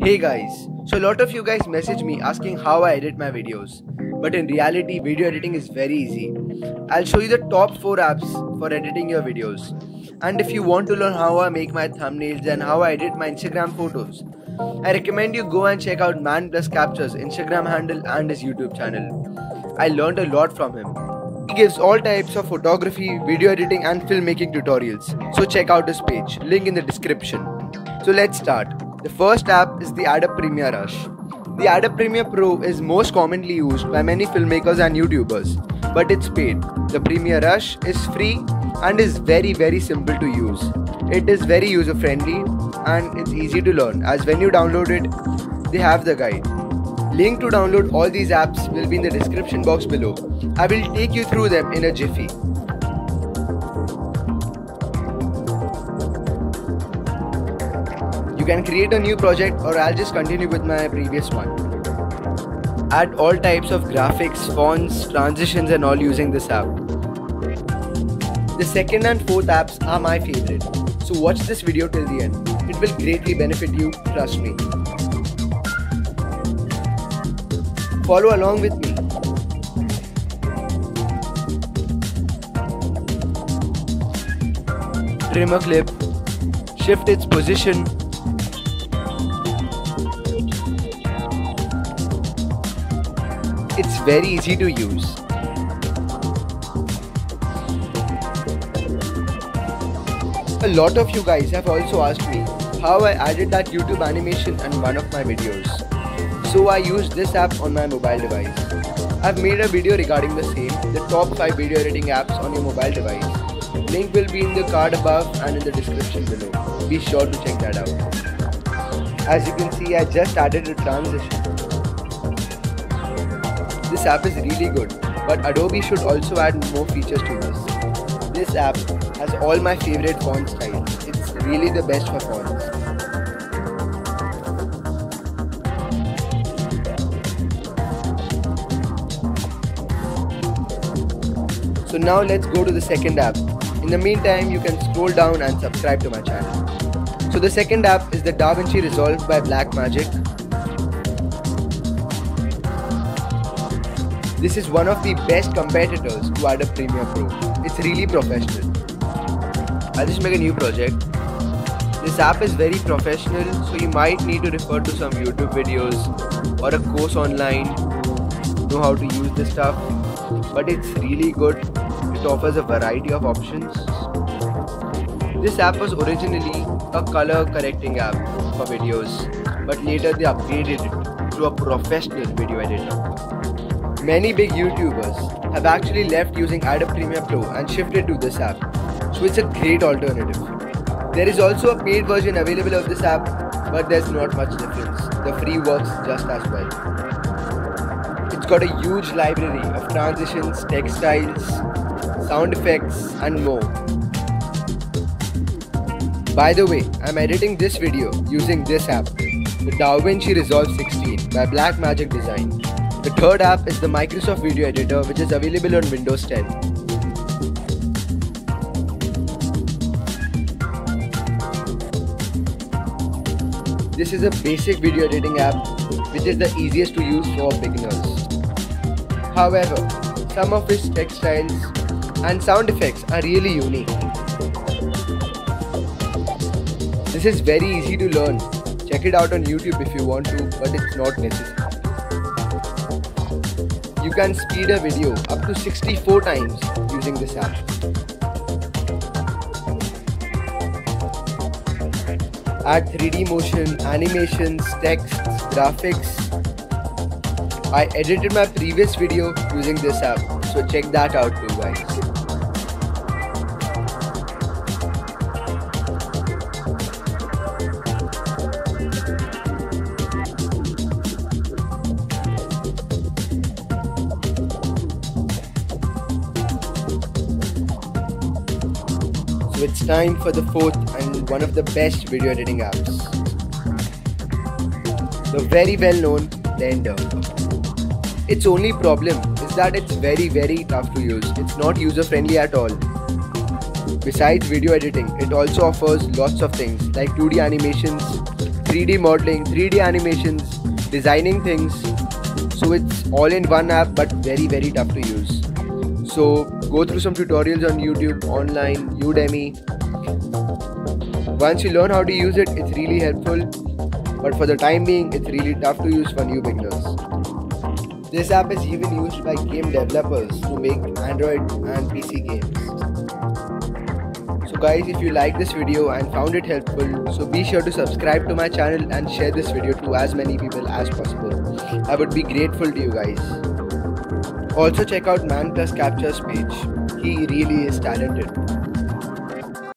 Hey guys, so a lot of you guys message me asking how I edit my videos. But in reality, video editing is very easy. I'll show you the top 4 apps for editing your videos. And if you want to learn how I make my thumbnails and how I edit my Instagram photos, I recommend you go and check out Man Plus Capture's Instagram handle and his YouTube channel. I learned a lot from him. He gives all types of photography, video editing and filmmaking tutorials. So check out his page, link in the description. So let's start. The first app is the Adobe Premiere Rush. The Adobe Premiere Pro is most commonly used by many filmmakers and YouTubers, but it's paid. The Premiere Rush is free and is very simple to use. It is very user friendly and it's easy to learn, as when you download it, they have the guide. Link to download all these apps will be in the description box below. I will take you through them in a jiffy. You can create a new project or I'll just continue with my previous one. Add all types of graphics, fonts, transitions and all using this app. The second and fourth apps are my favorite. So watch this video till the end. It will greatly benefit you, trust me. Follow along with me. Trim a clip, shift its position, it's very easy to use. A lot of you guys have also asked me how I added that YouTube animation in one of my videos. So I used this app on my mobile device. I've made a video regarding the same, the top 5 video editing apps on your mobile device. Link will be in the card above and in the description below. Be sure to check that out. As you can see, I just added a transition. This app is really good, but Adobe should also add more features to this. This app has all my favorite font styles. It's really the best for fonts. So now let's go to the second app. In the meantime, you can scroll down and subscribe to my channel. So the second app is the DaVinci Resolve by Blackmagic. This is one of the best competitors to Adobe Premiere Pro. It's really professional. I'll just make a new project. This app is very professional, so you might need to refer to some YouTube videos or a course online to know how to use this stuff. But it's really good. It offers a variety of options. This app was originally a color correcting app for videos, but later they upgraded it to a professional video editor. Many big YouTubers have actually left using Adobe Premiere Pro and shifted to this app, so it's a great alternative. There is also a paid version available of this app, but there's not much difference. The free works just as well. It's got a huge library of transitions, text styles, sound effects and more. By the way, I'm editing this video using this app, the DaVinci Resolve 16 by Blackmagic Design. The third app is the Microsoft Video Editor, which is available on Windows 10. This is a basic video editing app, which is the easiest to use for beginners. However, some of its text styles and sound effects are really unique. This is very easy to learn. Check it out on YouTube if you want to, but it's not necessary. You can speed a video up to 64 times using this app. Add 3D motion, animations, text, graphics. I edited my previous video using this app, so check that out too, guys. So it's time for the fourth and one of the best video editing apps. The very well known Blender. Its only problem is that it's very tough to use. It's not user friendly at all. Besides video editing, it also offers lots of things like 2D animations, 3D modeling, 3D animations, designing things. So it's all in one app, but very tough to use. So go through some tutorials on YouTube, online, Udemy. Once you learn how to use it, it's really helpful. But for the time being, it's really tough to use for new beginners. This app is even used by game developers to make Android and PC games. So guys, if you like this video and found it helpful, so be sure to subscribe to my channel and share this video to as many people as possible. I would be grateful to you guys. Also check out Man Plus Capture's page. He really is talented.